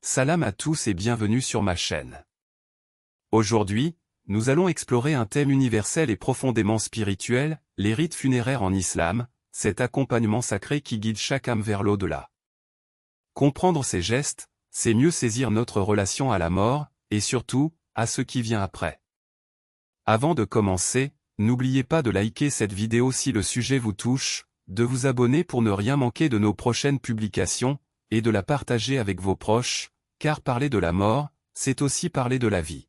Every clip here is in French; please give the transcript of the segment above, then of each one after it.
Salam à tous et bienvenue sur ma chaîne. Aujourd'hui, nous allons explorer un thème universel et profondément spirituel, les rites funéraires en islam, cet accompagnement sacré qui guide chaque âme vers l'au-delà. Comprendre ces gestes, c'est mieux saisir notre relation à la mort, et surtout, à ce qui vient après. Avant de commencer, n'oubliez pas de liker cette vidéo si le sujet vous touche, de vous abonner pour ne rien manquer de nos prochaines publications, et de la partager avec vos proches, car parler de la mort, c'est aussi parler de la vie.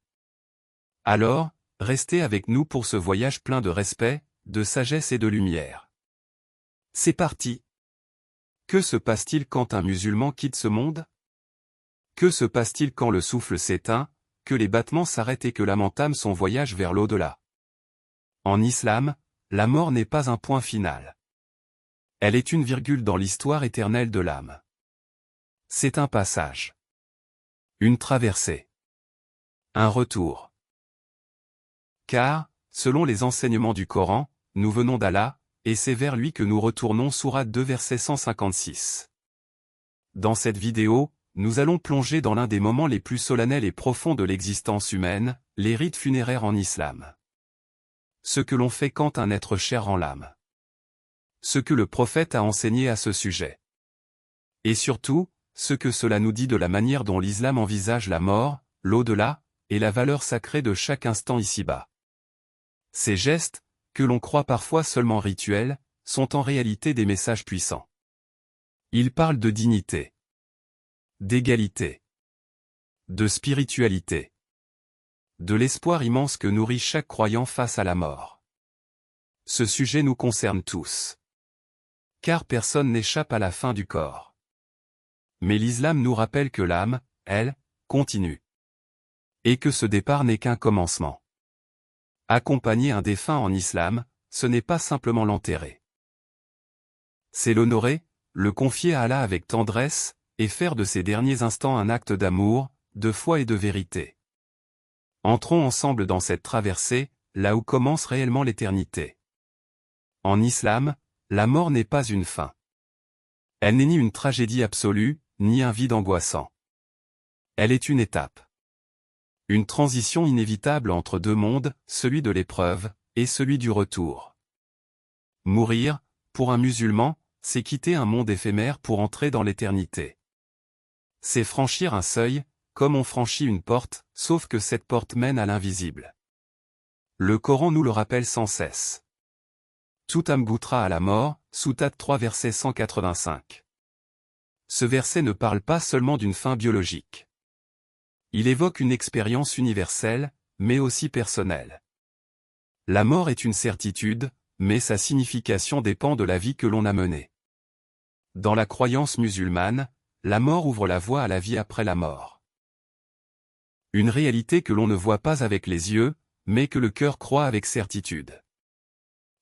Alors, restez avec nous pour ce voyage plein de respect, de sagesse et de lumière. C'est parti! Que se passe-t-il quand un musulman quitte ce monde? Que se passe-t-il quand le souffle s'éteint, que les battements s'arrêtent et que l'âme entame son voyage vers l'au-delà? En islam, la mort n'est pas un point final. Elle est une virgule dans l'histoire éternelle de l'âme. C'est un passage. Une traversée. Un retour. Car, selon les enseignements du Coran, nous venons d'Allah, et c'est vers lui que nous retournons. Sourate 2 verset 156. Dans cette vidéo, nous allons plonger dans l'un des moments les plus solennels et profonds de l'existence humaine, les rites funéraires en islam. Ce que l'on fait quand un être cher rend l'âme. Ce que le prophète a enseigné à ce sujet. Et surtout, ce que cela nous dit de la manière dont l'islam envisage la mort, l'au-delà, et la valeur sacrée de chaque instant ici-bas. Ces gestes, que l'on croit parfois seulement rituels, sont en réalité des messages puissants. Ils parlent de dignité, d'égalité, de spiritualité, de l'espoir immense que nourrit chaque croyant face à la mort. Ce sujet nous concerne tous. Car personne n'échappe à la fin du corps. Mais l'islam nous rappelle que l'âme, elle, continue. Et que ce départ n'est qu'un commencement. Accompagner un défunt en islam, ce n'est pas simplement l'enterrer. C'est l'honorer, le confier à Allah avec tendresse, et faire de ces derniers instants un acte d'amour, de foi et de vérité. Entrons ensemble dans cette traversée, là où commence réellement l'éternité. En islam, la mort n'est pas une fin. Elle n'est ni une tragédie absolue, ni un vide angoissant. Elle est une étape. Une transition inévitable entre deux mondes, celui de l'épreuve, et celui du retour. Mourir, pour un musulman, c'est quitter un monde éphémère pour entrer dans l'éternité. C'est franchir un seuil, comme on franchit une porte, sauf que cette porte mène à l'invisible. Le Coran nous le rappelle sans cesse. Tout âme goûtera à la mort, Sourate 3 verset 185. Ce verset ne parle pas seulement d'une fin biologique. Il évoque une expérience universelle, mais aussi personnelle. La mort est une certitude, mais sa signification dépend de la vie que l'on a menée. Dans la croyance musulmane, la mort ouvre la voie à la vie après la mort. Une réalité que l'on ne voit pas avec les yeux, mais que le cœur croit avec certitude.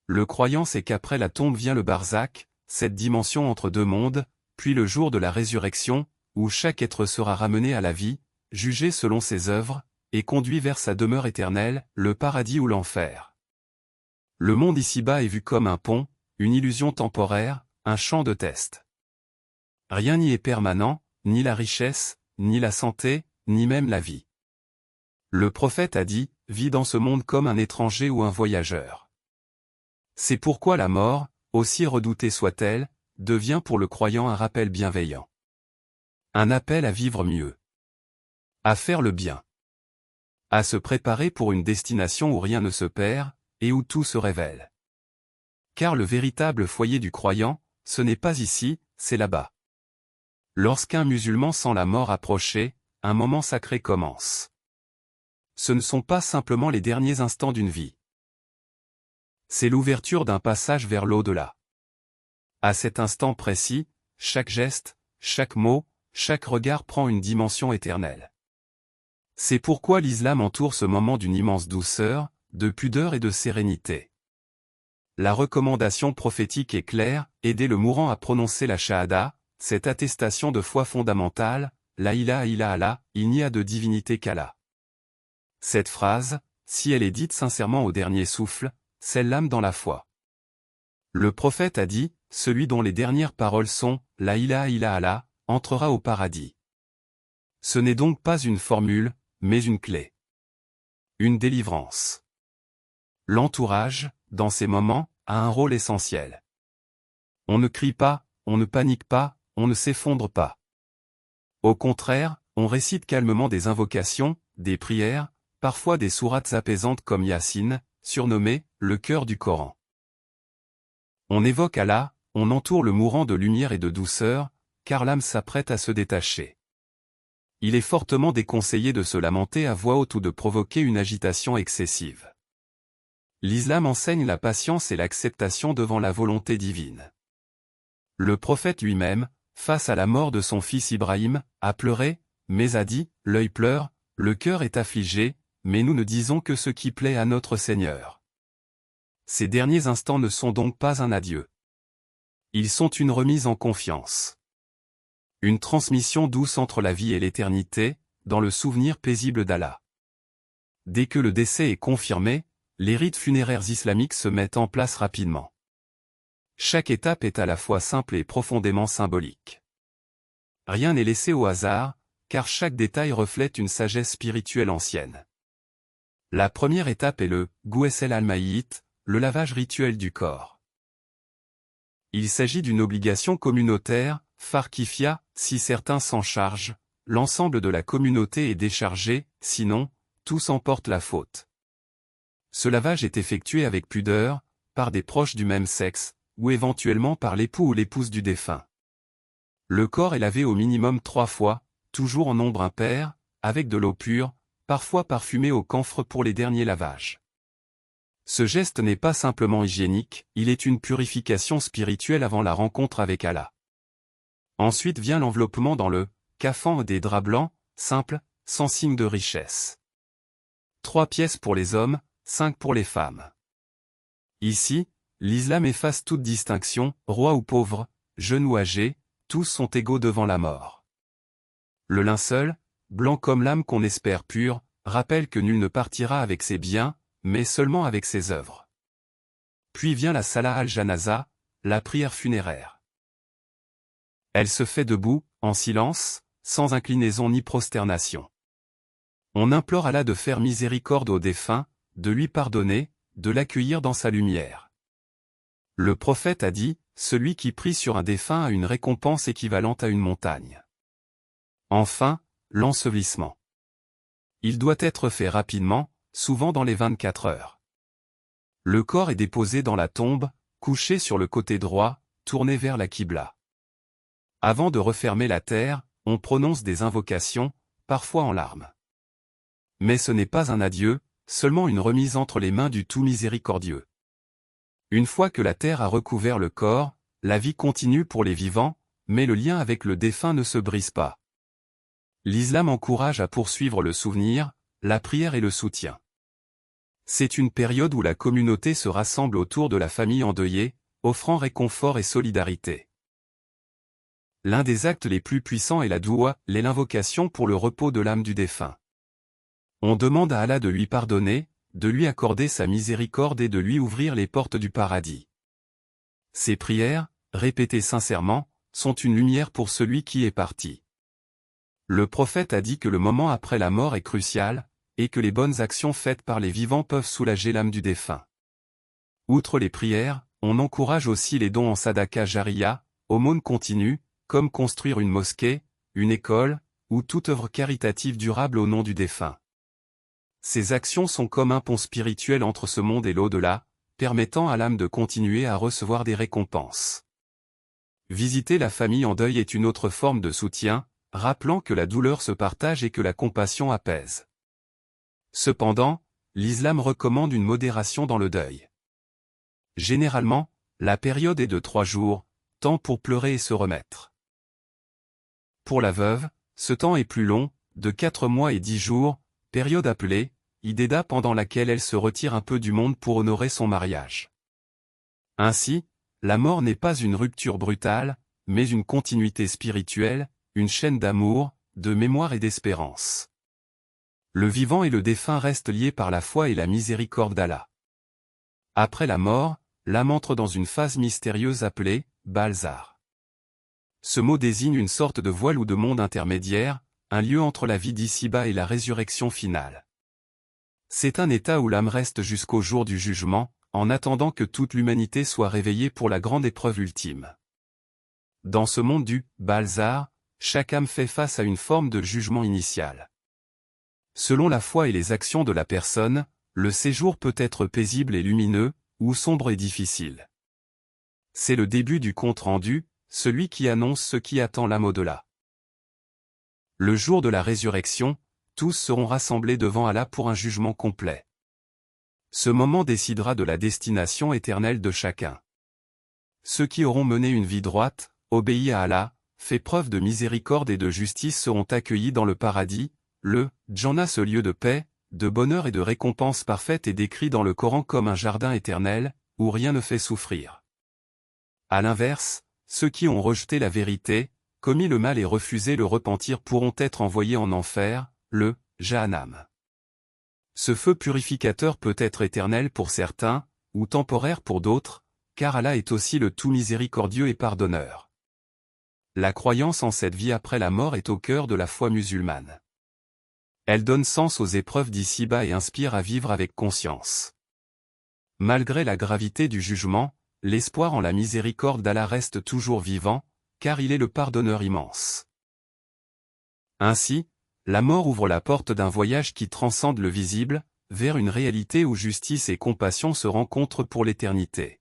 Le croyant sait qu'après la tombe vient le barzakh, cette dimension entre deux mondes, puis le jour de la résurrection, où chaque être sera ramené à la vie, jugé selon ses œuvres, et conduit vers sa demeure éternelle, le paradis ou l'enfer. Le monde ici-bas est vu comme un pont, une illusion temporaire, un champ de test. Rien n'y est permanent, ni la richesse, ni la santé, ni même la vie. Le prophète a dit, « Vis dans ce monde comme un étranger ou un voyageur ». C'est pourquoi la mort, aussi redoutée soit-elle, devient pour le croyant un rappel bienveillant. Un appel à vivre mieux. À faire le bien. À se préparer pour une destination où rien ne se perd, et où tout se révèle. Car le véritable foyer du croyant, ce n'est pas ici, c'est là-bas. Lorsqu'un musulman sent la mort approcher, un moment sacré commence. Ce ne sont pas simplement les derniers instants d'une vie. C'est l'ouverture d'un passage vers l'au-delà. À cet instant précis, chaque geste, chaque mot, chaque regard prend une dimension éternelle. C'est pourquoi l'islam entoure ce moment d'une immense douceur, de pudeur et de sérénité. La recommandation prophétique est claire, aider le mourant à prononcer la shahada, cette attestation de foi fondamentale, la ilaha illallah, il n'y a de divinité qu'Allah. Cette phrase, si elle est dite sincèrement au dernier souffle, scelle l'âme dans la foi. Le prophète a dit, celui dont les dernières paroles sont « La ilaha illallah » entrera au paradis. Ce n'est donc pas une formule, mais une clé. Une délivrance. L'entourage, dans ces moments, a un rôle essentiel. On ne crie pas, on ne panique pas, on ne s'effondre pas. Au contraire, on récite calmement des invocations, des prières, parfois des sourates apaisantes comme Yassine, surnommé « le cœur du Coran ». On évoque Allah, on entoure le mourant de lumière et de douceur, car l'âme s'apprête à se détacher. Il est fortement déconseillé de se lamenter à voix haute ou de provoquer une agitation excessive. L'islam enseigne la patience et l'acceptation devant la volonté divine. Le prophète lui-même, face à la mort de son fils Ibrahim, a pleuré, mais a dit, « L'œil pleure, le cœur est affligé, mais nous ne disons que ce qui plaît à notre Seigneur. » Ces derniers instants ne sont donc pas un adieu. Ils sont une remise en confiance. Une transmission douce entre la vie et l'éternité, dans le souvenir paisible d'Allah. Dès que le décès est confirmé, les rites funéraires islamiques se mettent en place rapidement. Chaque étape est à la fois simple et profondément symbolique. Rien n'est laissé au hasard, car chaque détail reflète une sagesse spirituelle ancienne. La première étape est le « Ghusl al-Mayyit », le lavage rituel du corps. Il s'agit d'une obligation communautaire, farkifia, si certains s'en chargent, l'ensemble de la communauté est déchargé, sinon, tous en portent la faute. Ce lavage est effectué avec pudeur, par des proches du même sexe, ou éventuellement par l'époux ou l'épouse du défunt. Le corps est lavé au minimum 3 fois, toujours en nombre impair, avec de l'eau pure, parfois parfumée au camphre pour les derniers lavages. Ce geste n'est pas simplement hygiénique, il est une purification spirituelle avant la rencontre avec Allah. Ensuite vient l'enveloppement dans le kafan des draps blancs, simples, sans signe de richesse. 3 pièces pour les hommes, 5 pour les femmes. Ici, l'islam efface toute distinction, roi ou pauvre, jeune ou âgé, tous sont égaux devant la mort. Le linceul, blanc comme l'âme qu'on espère pure, rappelle que nul ne partira avec ses biens, mais seulement avec ses œuvres. Puis vient la salat al-janaza, la prière funéraire. Elle se fait debout, en silence, sans inclinaison ni prosternation. On implore Allah de faire miséricorde au défunt, de lui pardonner, de l'accueillir dans sa lumière. Le prophète a dit, « Celui qui prie sur un défunt a une récompense équivalente à une montagne. » Enfin, l'ensevelissement. Il doit être fait rapidement, souvent dans les 24 heures. Le corps est déposé dans la tombe, couché sur le côté droit, tourné vers la Qibla. Avant de refermer la terre, on prononce des invocations, parfois en larmes. Mais ce n'est pas un adieu, seulement une remise entre les mains du tout miséricordieux. Une fois que la terre a recouvert le corps, la vie continue pour les vivants, mais le lien avec le défunt ne se brise pas. L'islam encourage à poursuivre le souvenir, la prière et le soutien. C'est une période où la communauté se rassemble autour de la famille endeuillée, offrant réconfort et solidarité. L'un des actes les plus puissants est la doua, l'invocation pour le repos de l'âme du défunt. On demande à Allah de lui pardonner, de lui accorder sa miséricorde et de lui ouvrir les portes du paradis. Ces prières, répétées sincèrement, sont une lumière pour celui qui est parti. Le prophète a dit que le moment après la mort est crucial, et que les bonnes actions faites par les vivants peuvent soulager l'âme du défunt. Outre les prières, on encourage aussi les dons en sadaka jariya, aumône continue, comme construire une mosquée, une école, ou toute œuvre caritative durable au nom du défunt. Ces actions sont comme un pont spirituel entre ce monde et l'au-delà, permettant à l'âme de continuer à recevoir des récompenses. Visiter la famille en deuil est une autre forme de soutien, rappelant que la douleur se partage et que la compassion apaise. Cependant, l'islam recommande une modération dans le deuil. Généralement, la période est de 3 jours, temps pour pleurer et se remettre. Pour la veuve, ce temps est plus long, de 4 mois et 10 jours, période appelée Ideda pendant laquelle elle se retire un peu du monde pour honorer son mariage. Ainsi, la mort n'est pas une rupture brutale, mais une continuité spirituelle, une chaîne d'amour, de mémoire et d'espérance. Le vivant et le défunt restent liés par la foi et la miséricorde d'Allah. Après la mort, l'âme entre dans une phase mystérieuse appelée Balzar. Ce mot désigne une sorte de voile ou de monde intermédiaire, un lieu entre la vie d'ici-bas et la résurrection finale. C'est un état où l'âme reste jusqu'au jour du jugement, en attendant que toute l'humanité soit réveillée pour la grande épreuve ultime. Dans ce monde du Balzar, chaque âme fait face à une forme de jugement initial. Selon la foi et les actions de la personne, le séjour peut être paisible et lumineux, ou sombre et difficile. C'est le début du compte rendu, celui qui annonce ce qui attend l'âme au-delà. Le jour de la résurrection, tous seront rassemblés devant Allah pour un jugement complet. Ce moment décidera de la destination éternelle de chacun. Ceux qui auront mené une vie droite, obéi à Allah, fait preuve de miséricorde et de justice seront accueillis dans le paradis, le Jannah, ce lieu de paix, de bonheur et de récompense parfaite est décrit dans le Coran comme un jardin éternel, où rien ne fait souffrir. À l'inverse, ceux qui ont rejeté la vérité, commis le mal et refusé le repentir pourront être envoyés en enfer, le Jahannam. Ce feu purificateur peut être éternel pour certains, ou temporaire pour d'autres, car Allah est aussi le tout miséricordieux et pardonneur. La croyance en cette vie après la mort est au cœur de la foi musulmane. Elle donne sens aux épreuves d'ici-bas et inspire à vivre avec conscience. Malgré la gravité du jugement, l'espoir en la miséricorde d'Allah reste toujours vivant, car il est le pardonneur immense. Ainsi, la mort ouvre la porte d'un voyage qui transcende le visible, vers une réalité où justice et compassion se rencontrent pour l'éternité.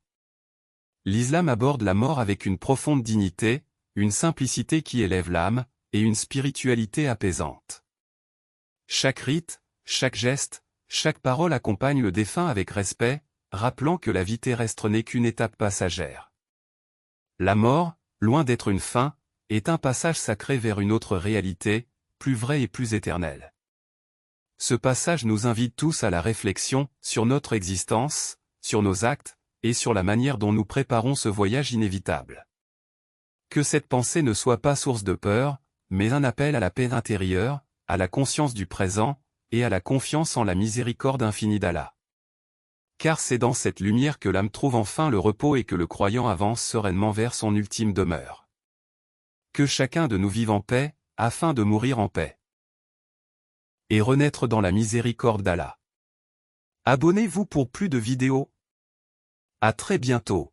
L'islam aborde la mort avec une profonde dignité, une simplicité qui élève l'âme, et une spiritualité apaisante. Chaque rite, chaque geste, chaque parole accompagne le défunt avec respect, rappelant que la vie terrestre n'est qu'une étape passagère. La mort, loin d'être une fin, est un passage sacré vers une autre réalité, plus vraie et plus éternelle. Ce passage nous invite tous à la réflexion sur notre existence, sur nos actes, et sur la manière dont nous préparons ce voyage inévitable. Que cette pensée ne soit pas source de peur, mais un appel à la paix intérieure, à la conscience du présent, et à la confiance en la miséricorde infinie d'Allah. Car c'est dans cette lumière que l'âme trouve enfin le repos et que le croyant avance sereinement vers son ultime demeure. Que chacun de nous vive en paix, afin de mourir en paix. Et renaître dans la miséricorde d'Allah. Abonnez-vous pour plus de vidéos. À très bientôt.